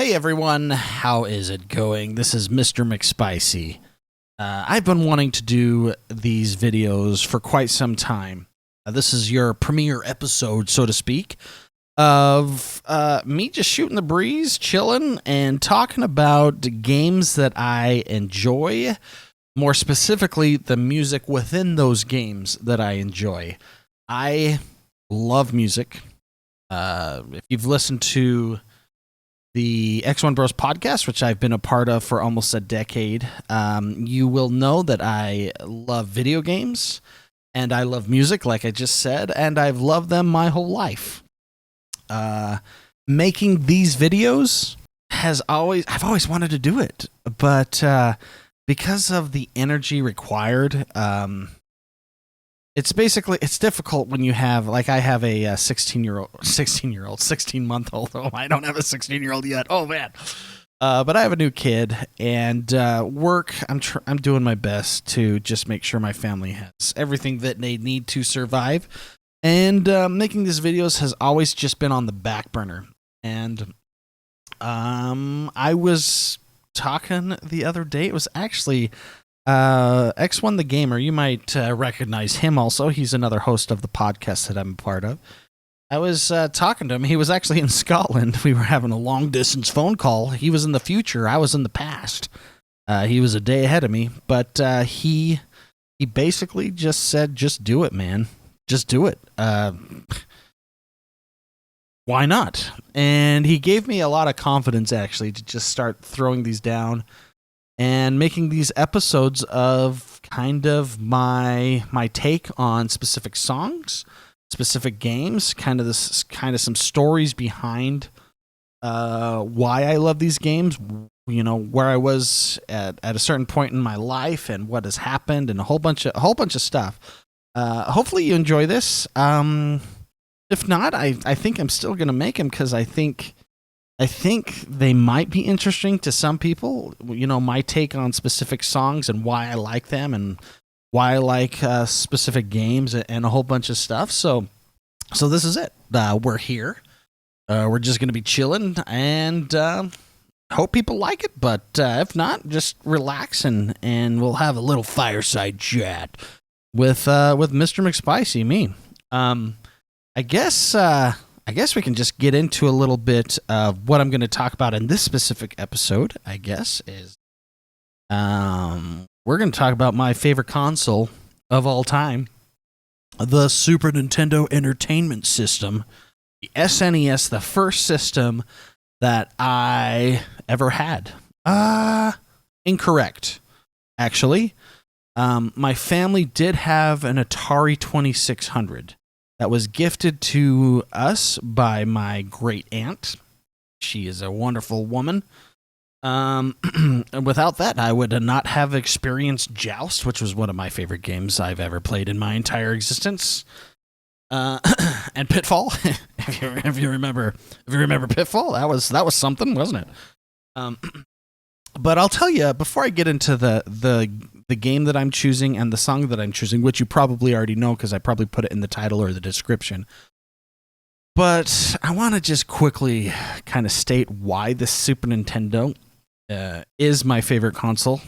Hey everyone, how is it going? This is MrMcspicey. I've been wanting to do these videos for quite some time. This is your premiere episode, so to speak, of me just shooting the breeze, chilling, and talking about games that I enjoy. More specifically, the music within those games that I enjoy. I love music. If you've listened to the xonebros podcast, which I've been a part of for almost a decade, you will know that I love video games and I love music, like I just said, and I've loved them my whole life. Making these videos I've always wanted to do it, but because of the energy required, it's difficult when you have, like, I have a 16-month-old. Oh, I don't have a 16-year-old yet. Oh man. But I have a new kid, and work. I'm doing my best to just make sure my family has everything that they need to survive. And making these videos has always just been on the back burner. And I was talking the other day. It was actually X1 the Gamer. You might recognize him also. He's another host of the podcast that I'm a part of. I was talking to him. He was actually in Scotland. We were having a long distance phone call. He was in the future. I was in the past. He was a day ahead of me, but he basically just said, just do it, man. Just do it. Why not? And he gave me a lot of confidence, actually, to just start throwing these down and making these episodes of kind of my take on specific songs, specific games, kind of some stories behind why I love these games, you know, where I was at a certain point in my life and what has happened, and a whole bunch of stuff. Hopefully you enjoy this. If not, I think I'm still going to make them, because I think they might be interesting to some people. You know, my take on specific songs and why I like them and why I like specific games and a whole bunch of stuff. So this is it. We're here. We're just going to be chilling, and hope people like it. But if not, just relax and we'll have a little fireside chat with MrMcspicey, me. I guess we can just get into a little bit of what I'm going to talk about in this specific episode. I guess is we're going to talk about my favorite console of all time, the Super Nintendo Entertainment System, the SNES, the first system that I ever had. Incorrect, actually. My family did have an Atari 2600 that was gifted to us by my great aunt. She is a wonderful woman. Without that, I would not have experienced Joust, which was one of my favorite games I've ever played in my entire existence. And Pitfall, if you remember Pitfall, that was something, wasn't it? But I'll tell you, before I get into the game that I'm choosing and the song that I'm choosing, which you probably already know because I probably put it in the title or the description. But I want to just quickly kind of state why the Super Nintendo is my favorite console.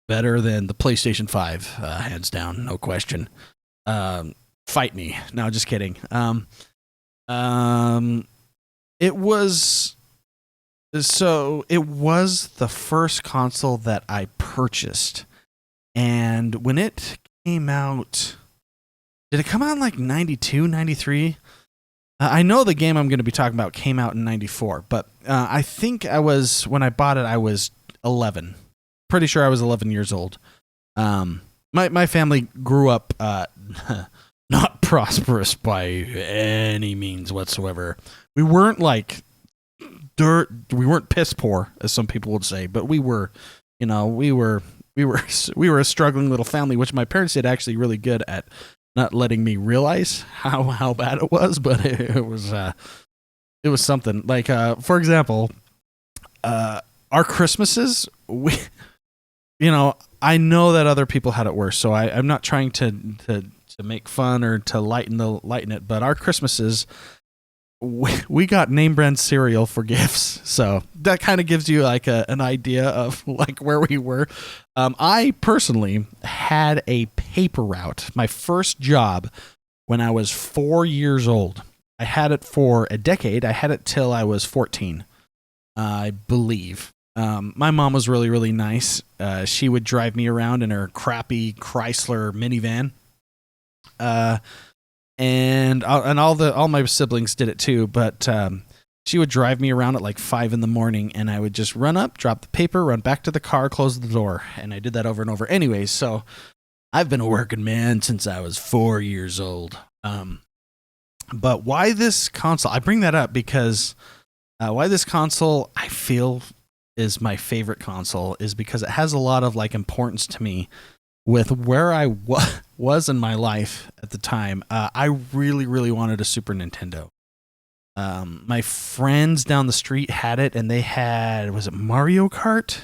Better than the PlayStation 5, hands down, no question. Fight me. No, just kidding. It was the first console that I purchased. And when it came out, did it come out in like 92, 93? I know the game I'm going to be talking about came out in 94, but I think when I bought it, I was 11. Pretty sure I was 11 years old. My family grew up not prosperous by any means whatsoever. We weren't like we weren't piss poor, as some people would say, but we were a struggling little family, which my parents did actually really good at not letting me realize how bad it was, but it was something. Like, for example, our Christmases, I know that other people had it worse, so I'm not trying to make fun or to lighten it, but our Christmases, we got name brand cereal for gifts, so that kind of gives you like an idea of like where we were. I personally had a paper route. My first job when I was 4 years old. I had it for a decade. I had it till I was 14, I believe. My mom was really, really nice. She would drive me around in her crappy Chrysler minivan. And all my siblings did it too, but she would drive me around at like 5 a.m, and I would just run up, drop the paper, run back to the car, close the door, and I did that over and over. Anyways, so I've been a working man since I was 4 years old. But why this console? I bring that up because why this console I feel is my favorite console is because it has a lot of like importance to me with where I was in my life at the time. I really, really wanted a Super Nintendo. My friends down the street had it, and they had, was it Mario Kart?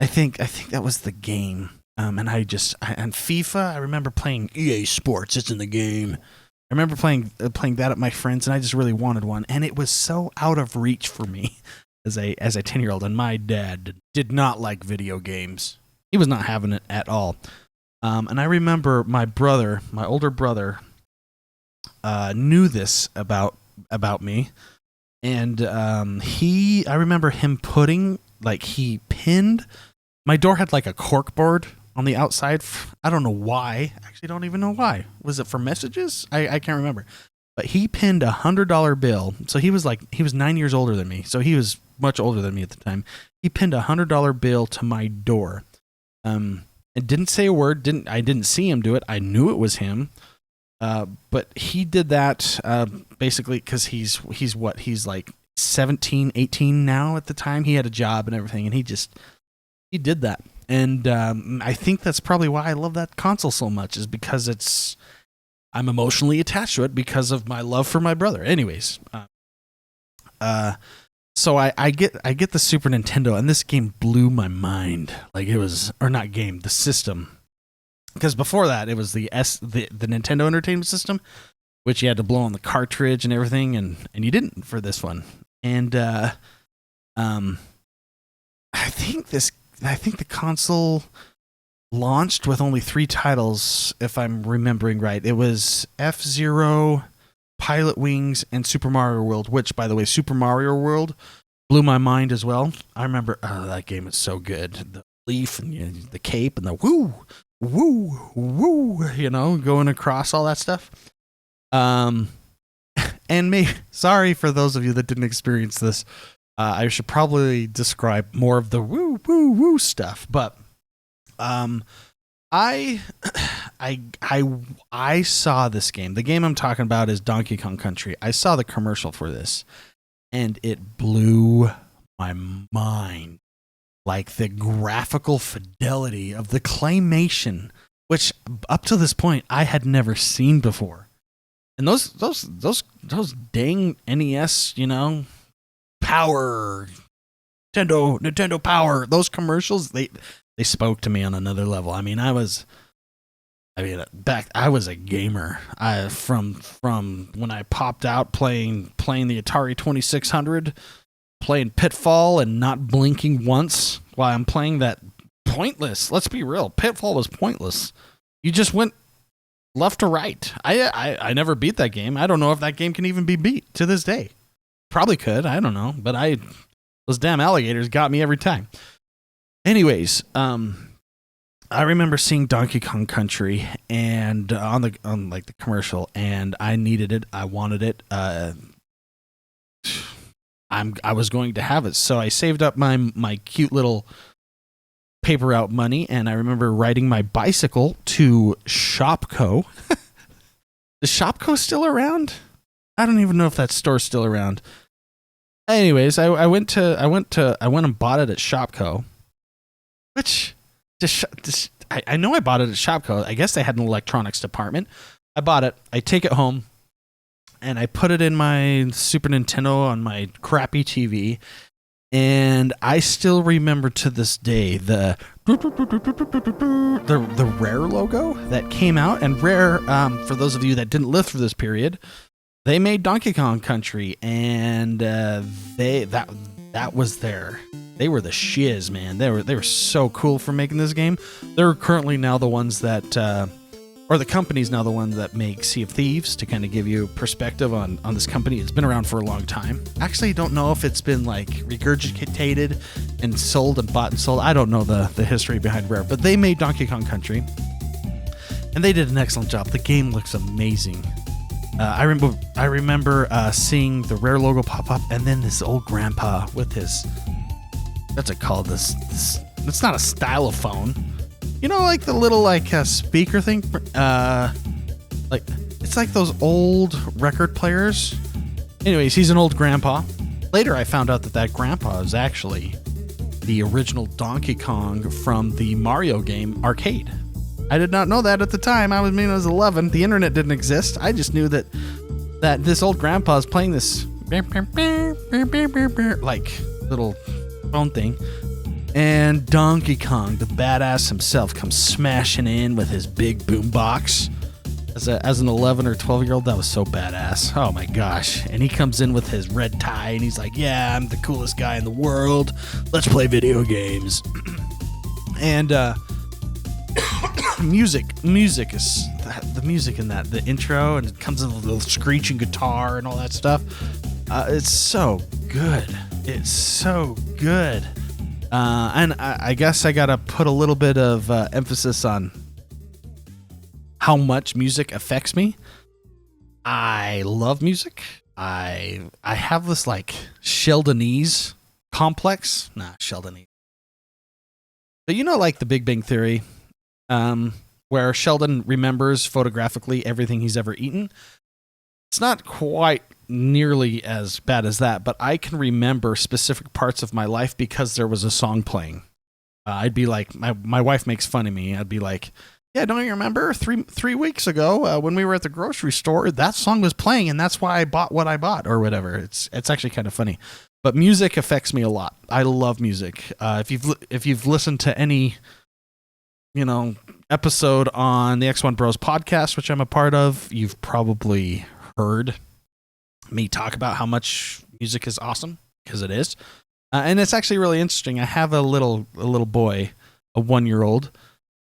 I think that was the game. And and FIFA, I remember playing EA Sports. It's in the game. I remember playing that at my friends, and I just really wanted one. And it was so out of reach for me as a 10-year-old. And my dad did not like video games. He was not having it at all. And I remember my older brother, knew this about me. And I remember him he pinned, my door had like a cork board on the outside. I don't know why. Actually, don't even know why. Was it for messages? I can't remember. But he pinned $100 bill. So he was 9 years older than me. So he was much older than me at the time. He pinned $100 bill to my door. It didn't say a word. I didn't see him do it. I knew it was him. But he did that basically because he's like 17, 18 now at the time. He had a job and everything, and he did that. And I think that's probably why I love that console so much, is because I'm emotionally attached to it because of my love for my brother. Anyways, so I get the Super Nintendo, and this game blew my mind. Like the system. Because before that, it was the Nintendo Entertainment System, which you had to blow on the cartridge and everything, and you didn't for this one. And I think the console launched with only 3 titles, if I'm remembering right. It was F-Zero, Pilot Wings, and Super Mario World, which, by the way, Super Mario World blew my mind as well. I remember, that game is so good. The leaf and the cape and the woo, going across all that stuff. And sorry for those of you that didn't experience this. I should probably describe more of the woo stuff, but I saw this game. The game I'm talking about is Donkey Kong Country. I saw the commercial for this, and it blew my mind. Like the graphical fidelity of the claymation, which up to this point I had never seen before. And those dang NES, Power, Nintendo Power, those commercials, they spoke to me on another level. I was a gamer. From when I popped out playing the Atari 2600, playing Pitfall and not blinking once while I'm playing that pointless. Let's be real, Pitfall was pointless. You just went left to right. I never beat that game. I don't know if that game can even be beat to this day. Probably could. I don't know, but those damn alligators got me every time. Anyways, I remember seeing Donkey Kong Country and on the commercial, and I needed it. I wanted it. I was going to have it, so I saved up my cute little paper route money, and I remember riding my bicycle to Shopko. Is Shopko still around? I don't even know if that store's still around. Anyways, I went and bought it at Shopko, which I know I bought it at Shopko. I guess they had an electronics department. I bought it. I take it home, and I put it in my Super Nintendo on my crappy TV. And I still remember to this day the Rare logo that came out. And Rare, for those of you that didn't live through this period, they made Donkey Kong Country, and that was they were the shiz, man. They were so cool for making this game. They're currently now the ones that or the company's now the one that make Sea of Thieves, to kind of give you perspective on this company. It's been around for a long time. Actually, I don't know if it's been like regurgitated and sold and bought and sold. I don't know the history behind Rare, but they made Donkey Kong Country, and they did an excellent job. The game looks amazing. I remember seeing the Rare logo pop up, and then this old grandpa with his, what's it called? This it's not a stylophone. You know, like the little speaker thing. Like it's like those old record players. Anyways, he's an old grandpa. Later, I found out that grandpa is actually the original Donkey Kong from the Mario game arcade. I did not know that at the time. I was 11. The internet didn't exist. I just knew that this old grandpa is playing this like little phone thing, and Donkey Kong, the badass himself, comes smashing in with his big boombox. As an 11 or 12-year-old, that was so badass. Oh my gosh. And he comes in with his red tie, and he's like, yeah, I'm the coolest guy in the world. Let's play video games. And music is the music in that, the intro, and it comes in with a little screeching guitar and all that stuff. It's so good. It's so good. And I guess I gotta put a little bit of emphasis on how much music affects me. I love music. I have this like Sheldonese complex. Nah, Sheldonese. But you know, like the Big Bang Theory, where Sheldon remembers photographically everything he's ever eaten. It's not quite nearly as bad as that, but I can remember specific parts of my life because there was a song playing. I'd be like, my wife makes fun of me. I'd be like, yeah, don't you remember three weeks ago when we were at the grocery store, that song was playing, and that's why I bought what I bought, or whatever. It's actually kind of funny. But music affects me a lot. I love music. If you've listened to any, episode on the xonebros podcast, which I'm a part of, you've probably heard me talk about how much music is awesome, because it is. And it's actually really interesting. I have a little boy, a 1-year-old,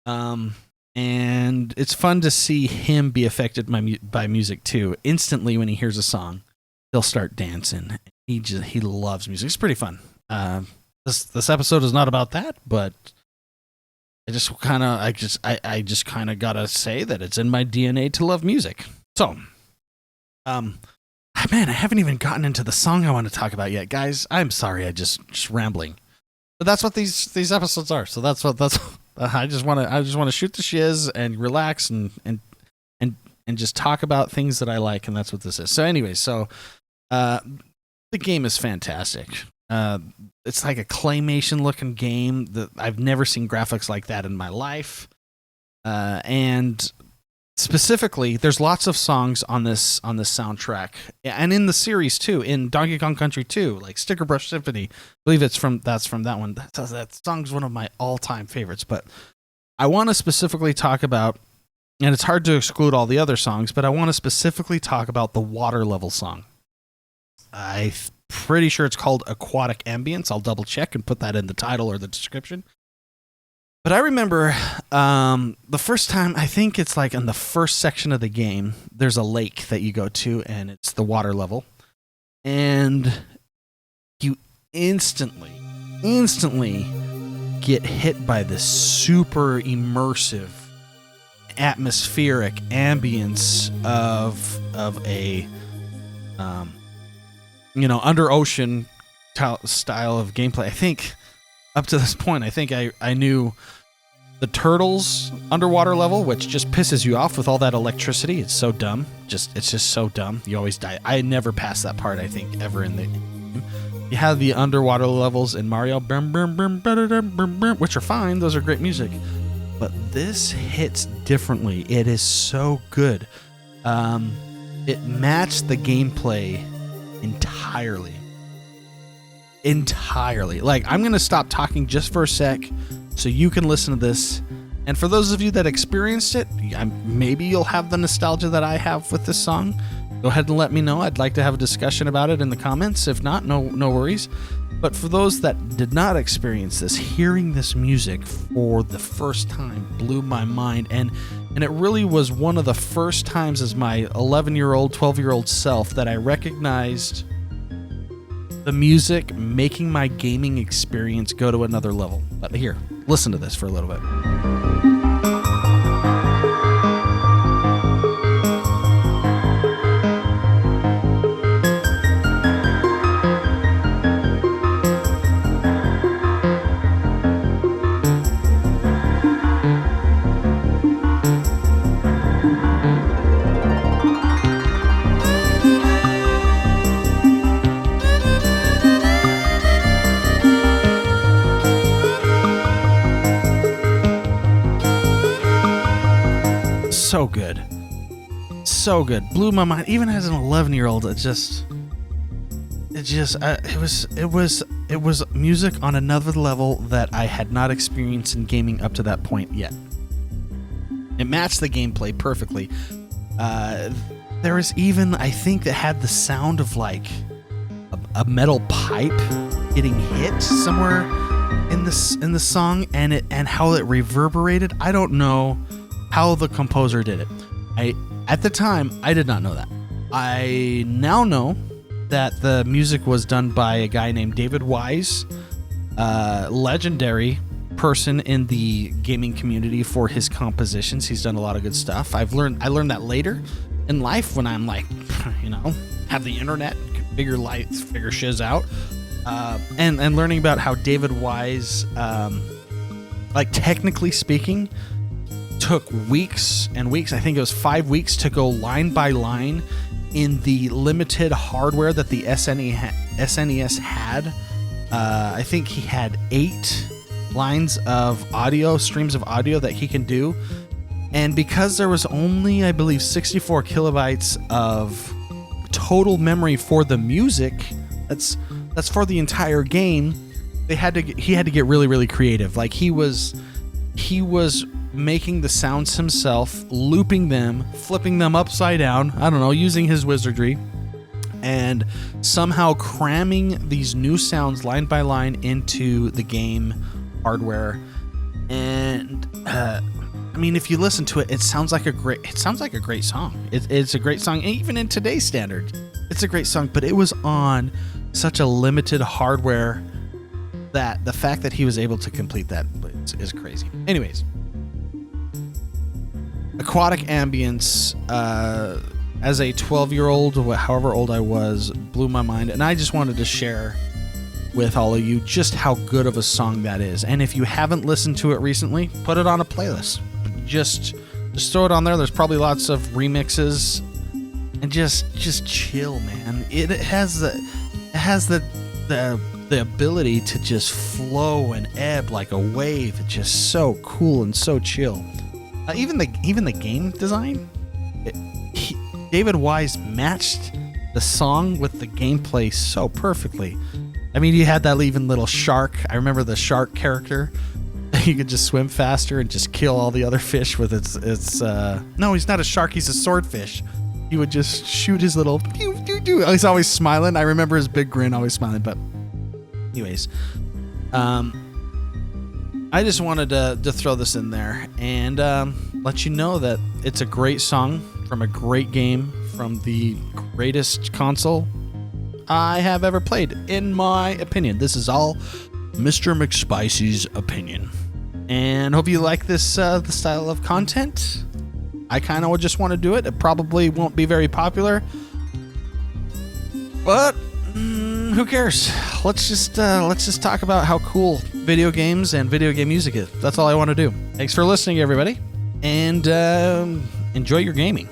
and it's fun to see him be affected by music too. Instantly, when he hears a song, he'll start dancing. He loves music. It's pretty fun. This episode is not about that, but I just kind of gotta say that it's in my DNA to love music. So, man, I haven't even gotten into the song I want to talk about yet, guys. I'm sorry, I just rambling. But that's what these episodes are. So that's I just want to shoot the shiz and relax and just talk about things that I like, and that's what this is. So anyway, the game is fantastic. It's like a claymation looking game that I've never seen graphics like that in my life. And specifically, there's lots of songs on this soundtrack, and in the series too. In Donkey Kong Country 2, like Sticker Brush Symphony, I believe that's from that one. That song's one of my all-time favorites. But I want to specifically talk about, and it's hard to exclude all the other songs, but I want to specifically talk about the water level song. I'm pretty sure it's called Aquatic Ambience. I'll double check and put that in the title or the description. But I remember the first time, I think it's like in the first section of the game, there's a lake that you go to, and it's the water level. And you instantly get hit by this super immersive, atmospheric ambience of a under ocean style of gameplay. I think up to this point, I think I knew the turtles underwater level, which just pisses you off with all that electricity. It's so dumb. It's just so dumb. You always die. I never passed that part, I think, ever in the game. You have the underwater levels in Mario, which are fine. Those are great music. But this hits differently. It is so good. It matched the gameplay entirely. Like, I'm going to stop talking just for a sec so you can listen to this. And for those of you that experienced it, maybe you'll have the nostalgia that I have with this song. go ahead and let me know. I'd like to have a discussion about it in the comments. If not, no worries. But for those that did not experience this, hearing this music for the first time blew my mind. And it really was one of the first times as my 11-year-old, 12-year-old self that I recognized the music making my gaming experience go to another level. But here, listen to this for a little bit. So good, blew my mind. Even as an 11-year-old, it was music on another level that I had not experienced in gaming up to that point yet. It matched the gameplay perfectly. There was even, I think, that had the sound of like a metal pipe getting hit somewhere in the song, and how it reverberated. I don't know how the composer did it. At the time, I did not know that. I now know that the music was done by a guy named David Wise, legendary person in the gaming community for his compositions. He's done a lot of good stuff. I learned that later in life when I'm like, have the internet, figure shiz out, and learning about how David Wise, technically speaking, took weeks and weeks. I think it was 5 weeks to go line by line in the limited hardware that the SNES had. I think he had 8 lines of audio, streams of audio that he can do. And because there was only, I believe, 64 kilobytes of total memory for the music, that's for the entire game, he had to get really, really creative. Like he was making the sounds himself, looping them, flipping them upside down, I don't know, using his wizardry, and somehow cramming these new sounds line by line into the game hardware. And if you listen to it, it sounds like a great song. It's a great song, even in today's standard. It's a great song, but it was on such a limited hardware that the fact that he was able to complete that is crazy. Anyways, Aquatic Ambience, as a 12-year-old, however old I was, blew my mind, and I just wanted to share with all of you just how good of a song that is. And if you haven't listened to it recently, put it on a playlist. Just throw it on there. There's probably lots of remixes, and just chill, man. It has the ability to just flow and ebb like a wave. It's just so cool and so chill. Even the game design, David Wise matched the song with the gameplay so perfectly. You had that even little shark. I remember the shark character. He could just swim faster and just kill all the other fish with its. No, he's not a shark. He's a swordfish. He would just shoot his little. He's always smiling. I remember his big grin, always smiling. But, anyways, I just wanted to throw this in there and let you know that it's a great song from a great game from the greatest console I have ever played, in my opinion. This is all MrMcspicey's opinion. And hope you like this the style of content. I kind of just want to do it. It probably won't be very popular, but who cares? Let's just talk about how cool video games and video game music is. That's all I want to do. Thanks for listening, everybody, and enjoy your gaming.